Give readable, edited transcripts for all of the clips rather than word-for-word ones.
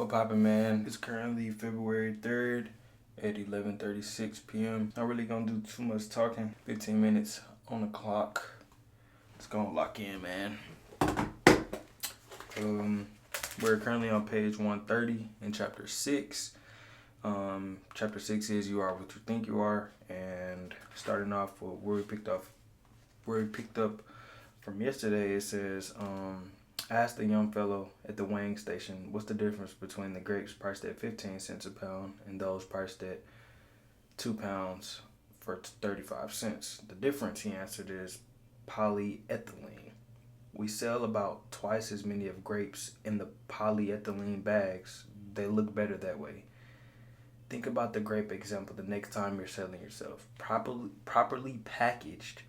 What poppin', man? It's currently February 3rd at 11:36 p.m. Not really gonna do too much talking. 15 minutes on the clock. It's gonna lock in, man. We're currently on page 130 in chapter 6. Chapter 6 is You Are What You Think You Are, and starting off with where we picked up from yesterday, it says, asked the young fellow at the weighing station, what's the difference between the grapes priced at 15 cents a pound and those priced at 2 pounds for 35 cents? The difference, he answered, is polyethylene. We sell about twice as many of grapes in the polyethylene bags. They look better that way. Think about the grape example the next time you're selling yourself. Properly packaged,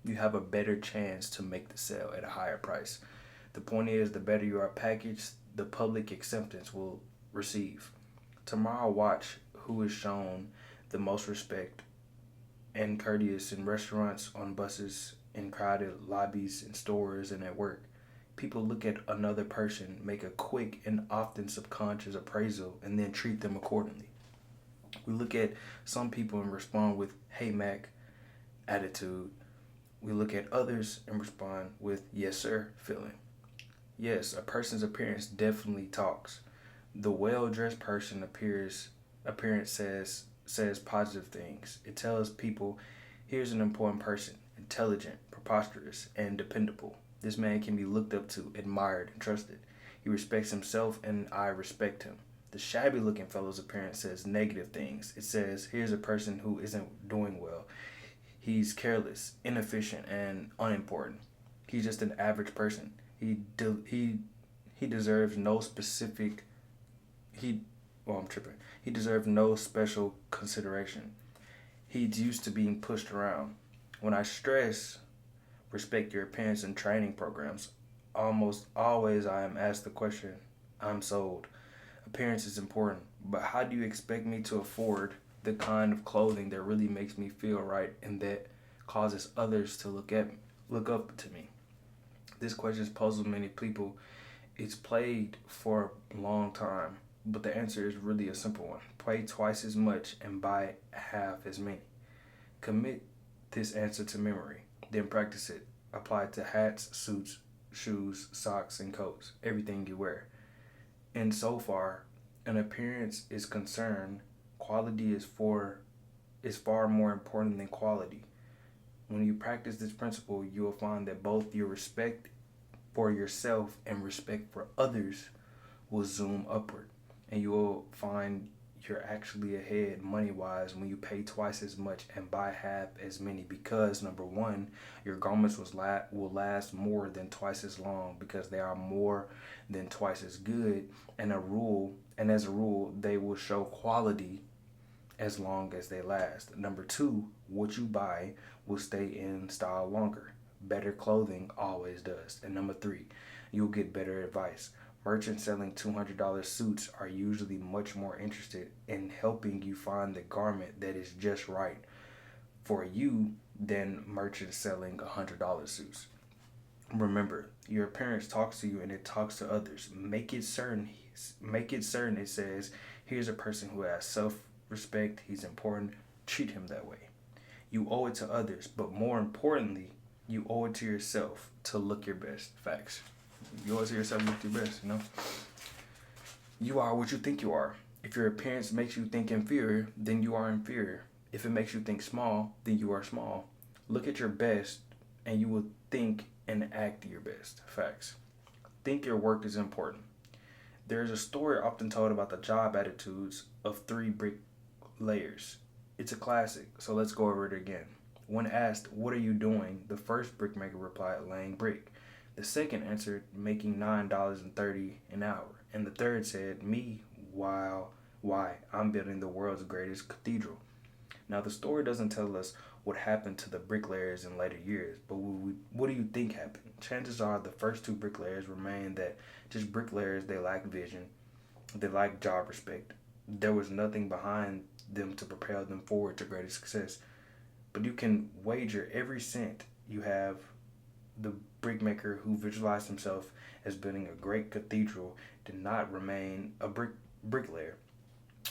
you have a better chance to make the sale at a higher price. The point is, the better you are packaged, the public acceptance will receive. Tomorrow, watch who is shown the most respect and courteous in restaurants, on buses, in crowded lobbies, in stores, and at work. People look at another person, make a quick and often subconscious appraisal, and then treat them accordingly. We look at some people and respond with, "Hey Mac," attitude. We look at others and respond with, "Yes sir," feeling. Yes, a person's appearance definitely talks. The well-dressed person appearance says positive things. It tells people, here's an important person, intelligent, preposterous, and dependable. This man can be looked up to, admired, and trusted. He respects himself, and I respect him. The shabby-looking fellow's appearance says negative things. It says, here's a person who isn't doing well. He's careless, inefficient, and unimportant. He's just an average person. He deserves no specific. He deserves no special consideration. He's used to being pushed around. When I stress respect your appearance in training programs, almost always I am asked the question, I'm sold. Appearance is important, but how do you expect me to afford the kind of clothing that really makes me feel right and that causes others to look up to me? This question has puzzled many people. It's played for a long time, but the answer is really a simple one. Pay twice as much and buy half as many. Commit this answer to memory, then practice it. Apply it to hats, suits, shoes, socks, and coats, everything you wear. And so far, an appearance is concerned, quality is far more important than quality. When you practice this principle, you will find that both your respect for yourself and respect for others will zoom upward. And you will find you're actually ahead money-wise when you pay twice as much and buy half as many, because number one, your garments will last more than twice as long because they are more than twice as good, and as a rule, they will show quality as long as they last. Number two, what you buy will stay in style longer. Better clothing always does. And number three, you'll get better advice. Merchants selling $200 suits are usually much more interested in helping you find the garment that is just right for you than merchants selling $100 suits. Remember, your appearance talks to you and it talks to others. Make it certain it says, here's a person who has self-respect, he's important, treat him that way. You owe it to others, but more importantly, you owe it to yourself to look your best. Facts. You owe it to yourself to look your best, You are what you think you are. If your appearance makes you think inferior, then you are inferior. If it makes you think small, then you are small. Look at your best, and you will think and act your best. Facts. Think your work is important. There is a story often told about the job attitudes of 3 bricklayers. It's a classic, so let's go over it again. When asked, what are you doing? The first brickmaker replied, laying brick. The second answered, making $9.30 an hour. And the third said, me, why? I'm building the world's greatest cathedral. Now, the story doesn't tell us what happened to the bricklayers in later years, but what do you think happened? Chances are the first 2 bricklayers remained that just bricklayers. They lack vision. They lack job respect. There was nothing behind them to propel them forward to greater success. But you can wager every cent you have The brickmaker who visualized himself as building a great cathedral did not remain a bricklayer.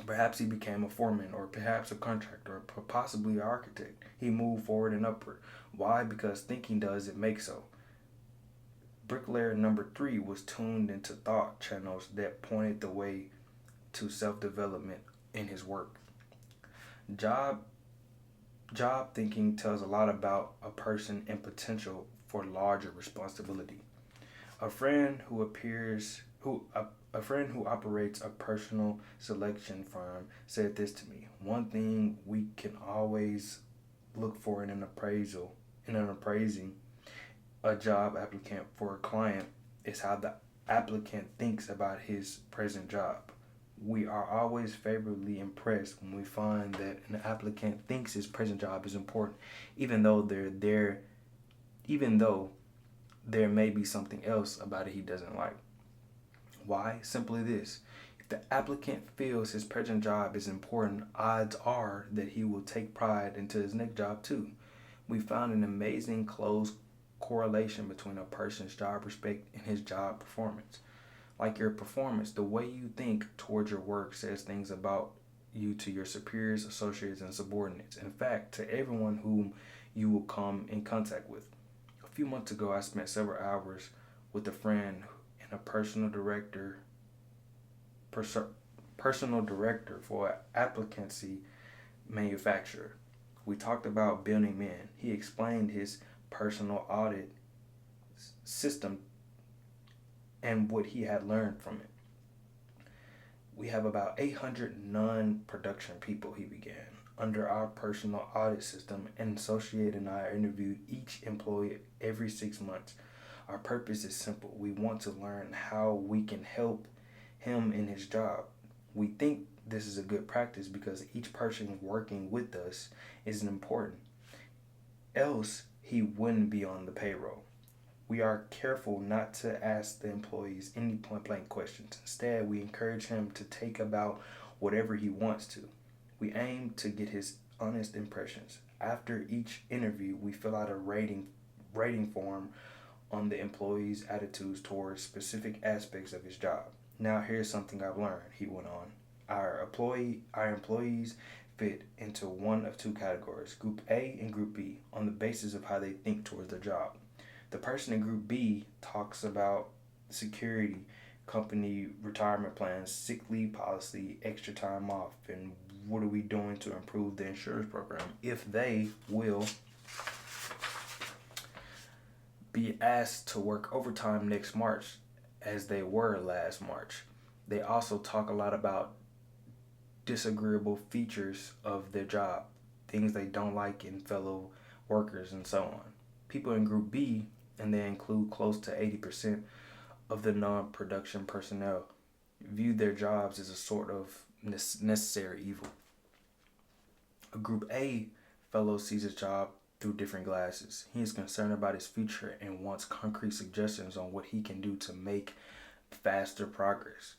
Perhaps he became a foreman, or perhaps a contractor, or possibly an architect. He moved forward and upward. Why? Because thinking does it make so. Bricklayer number 3 was tuned into thought channels that pointed the way to self-development in his work. Job thinking tells a lot about a person and potential for larger responsibility. A friend who operates a personal selection firm said this to me. One thing we can always look for in an appraising a job applicant for a client is how the applicant thinks about his present job. We are always favorably impressed when we find that an applicant thinks his present job is important, even though there may be something else about it he doesn't like. Why? Simply this. If the applicant feels his present job is important, odds are that he will take pride into his next job too. We found an amazing close correlation between a person's job respect and his job performance. Like your performance, the way you think towards your work says things about you to your superiors, associates, and subordinates. In fact, to everyone whom you will come in contact with. A few months ago, I spent several hours with a friend and a personal director for an appliancy manufacturer. We talked about building men. He explained his personal audit system and what he had learned from it. We have about 800 non-production people, he began, under our personal audit system, and Associate and I interviewed each employee every 6 months. Our purpose is simple. We want to learn how we can help him in his job. We think this is a good practice because each person working with us is important. Else, he wouldn't be on the payroll. We are careful not to ask the employees any point-blank questions. Instead, we encourage him to take about whatever he wants to. We aim to get his honest impressions. After each interview, we fill out a rating form on the employee's attitudes towards specific aspects of his job. Now, here's something I've learned, he went on. Our employees fit into one of 2 categories, Group A and Group B, on the basis of how they think towards their job. The person in Group B talks about security, company retirement plans, sick leave policy, extra time off, and what are we doing to improve the insurance program. If they will be asked to work overtime next March, as they were last March. They also talk a lot about disagreeable features of their job, things they don't like in fellow workers, and so on. People in Group B, and they include close to 80% of the non-production personnel, view their jobs as a sort of necessary evil. A Group A fellow sees his job through different glasses. He is concerned about his future and wants concrete suggestions on what he can do to make faster progress.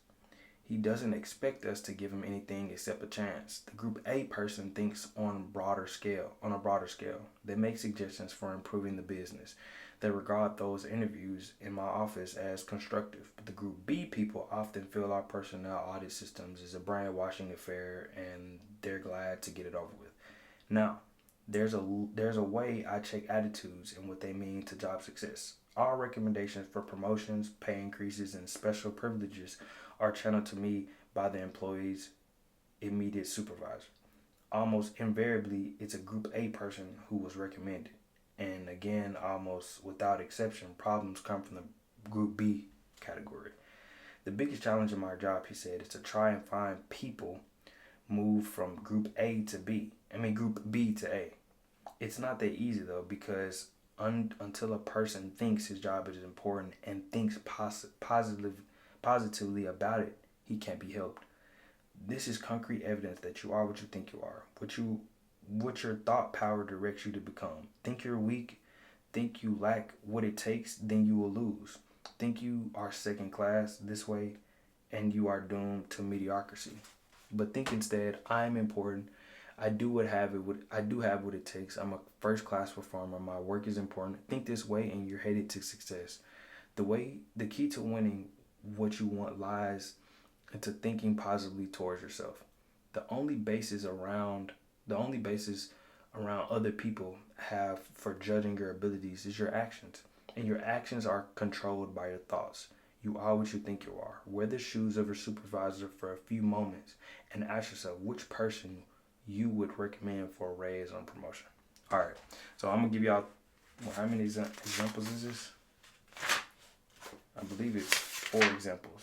He doesn't expect us to give him anything except a chance. The Group A person thinks on a broader scale. They make suggestions for improving the business. They regard those interviews in my office as constructive. But the Group B people often feel our personnel audit systems is a brainwashing affair, and they're glad to get it over with. Now, there's a way I check attitudes and what they mean to job success. All recommendations for promotions, pay increases, and special privileges are channeled to me by the employee's immediate supervisor. Almost invariably, it's a Group A person who was recommended. And again, almost without exception, problems come from the Group B category. The biggest challenge in my job, he said, is to try and find people move from Group Group B to A. It's not that easy though, because until a person thinks his job is important and thinks positively about it, he can't be helped. This is concrete evidence that you are what you think you are. What your thought power directs you to become. Think you're weak, think you lack what it takes, then you will lose. Think you are second class this way, and you are doomed to mediocrity. But think instead, I am important, I do have what it takes. I'm a first class performer. My work is important. Think this way and you're headed to success. The key to winning what you want lies into thinking positively towards yourself. The only basis around the only basis around other people have for judging your abilities is your actions. And your actions are controlled by your thoughts. You are what you think you are. Wear the shoes of your supervisor for a few moments and ask yourself which person you would recommend for a raise or promotion. All right. So I'm gonna give y'all how many examples is this? I believe it's 4 examples.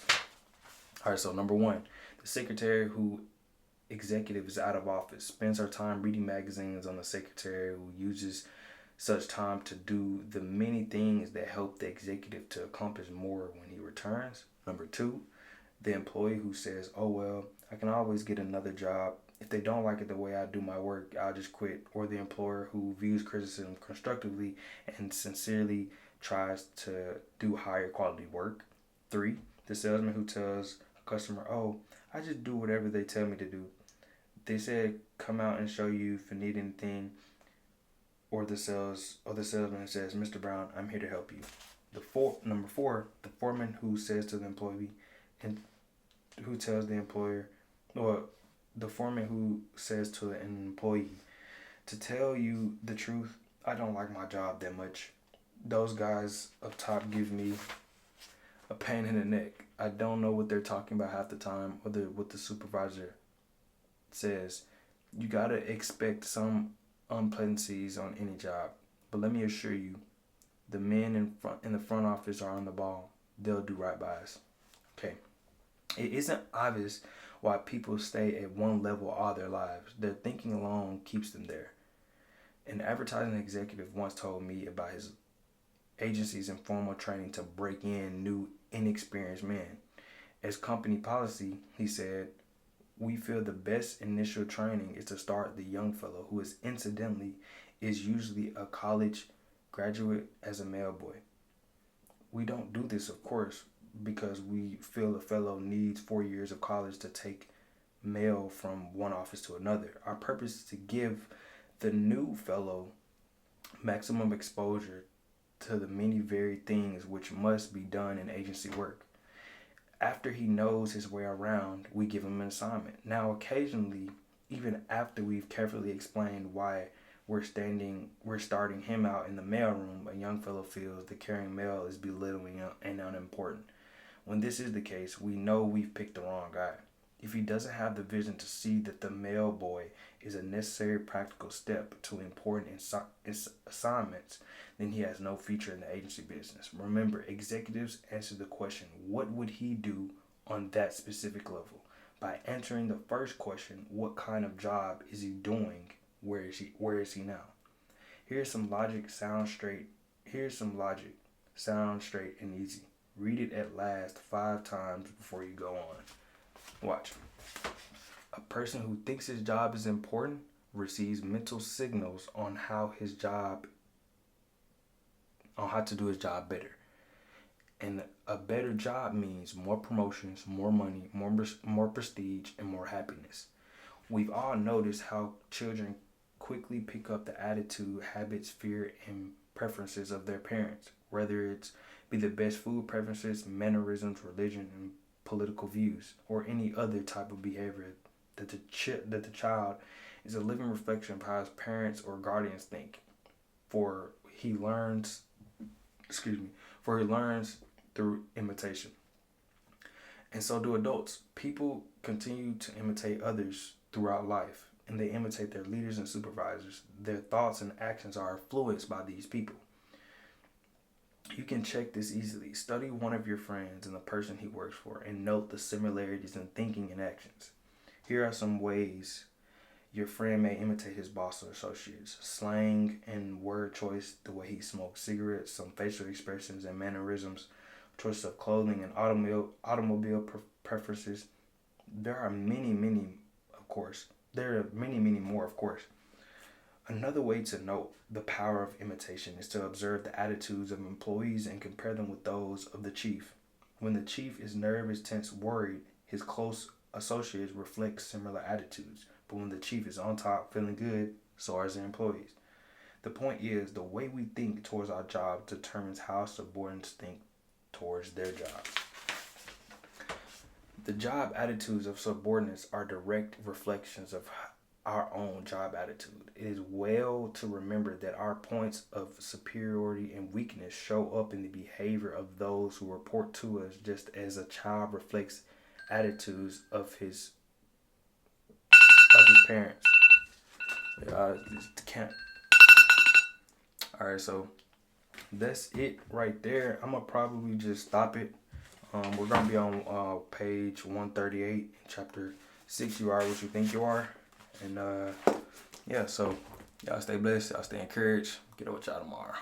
All right. So number one, the secretary who executive is out of office spends her time reading magazines on the secretary who uses such time to do the many things that help the executive to accomplish more when he returns. Number two, the employee who says, oh, well, I can always get another job. If they don't like it the way I do my work, I'll just quit. Or the employer who views criticism constructively and sincerely tries to do higher quality work. Three, the salesman who tells a customer, oh, I just do whatever they tell me to do. They said come out and show you if you need anything, or the salesman says, Mr. Brown, I'm here to help you. Number four, the foreman who says to the employee and who tells the employer, or the foreman who says to an employee, to tell you the truth, I don't like my job that much. Those guys up top give me a pain in the neck. I don't know what they're talking about half the time, or what the supervisor says. You gotta expect some unpleasantries on any job, but let me assure you, the men in the front office are on the ball. They'll do right by us. Okay, it isn't obvious why people stay at one level all their lives. Their thinking alone keeps them there. An advertising executive once told me about his agency's informal training to break in new, inexperienced men. As company policy, he said, we feel the best initial training is to start the young fellow who is usually a college graduate as a male boy. We don't do this, of course, because we feel a fellow needs 4 years of college to take mail from one office to another. Our purpose is to give the new fellow maximum exposure to the many varied things which must be done in agency work. After he knows his way around, we give him an assignment. Now, occasionally, even after we've carefully explained why we're starting him out in the mailroom, a young fellow feels the carrying mail is belittling and unimportant. When this is the case, we know we've picked the wrong guy. If he doesn't have the vision to see that the mail boy is a necessary practical step to important assignments, then he has no future in the agency business. Remember, executives answer the question, what would he do on that specific level? By answering the first question, what kind of job is he doing? Where is he now? Here's some logic, sound straight and easy. Read it at last 5 times before you go on. Watch. A person who thinks his job is important receives mental signals on how to do his job better. And a better job means more promotions, more money, more prestige, and more happiness. We've all noticed how children quickly pick up the attitude, habits, fear, and preferences of their parents, whether it's be the best food preferences, mannerisms, religion, and political views, or any other type of behavior that the child is a living reflection of how his parents or guardians think. For he learns through imitation. And so do adults. People continue to imitate others throughout life, and they imitate their leaders and supervisors. Their thoughts and actions are influenced by these people. You can check this easily. Study one of your friends and the person he works for and note the similarities in thinking and actions. Here are some ways your friend may imitate his boss or associates. Slang and word choice, the way he smokes cigarettes, some facial expressions and mannerisms, choice of clothing and automobile preferences. There are many more, of course. Another way to note the power of imitation is to observe the attitudes of employees and compare them with those of the chief. When the chief is nervous, tense, worried, his close associates reflect similar attitudes. But when the chief is on top, feeling good, so are his employees. The point is, the way we think towards our job determines how subordinates think towards their job. The job attitudes of subordinates are direct reflections of our own job attitude. It is well to remember that our points of superiority and weakness show up in the behavior of those who report to us, just as a child reflects attitudes of his parents. Can't. All right, so that's it right there. I'm gonna probably just stop it. We're gonna be on page 138, chapter 6. You are what you think you are, and yeah. So y'all stay blessed. Y'all stay encouraged. Get up with y'all tomorrow.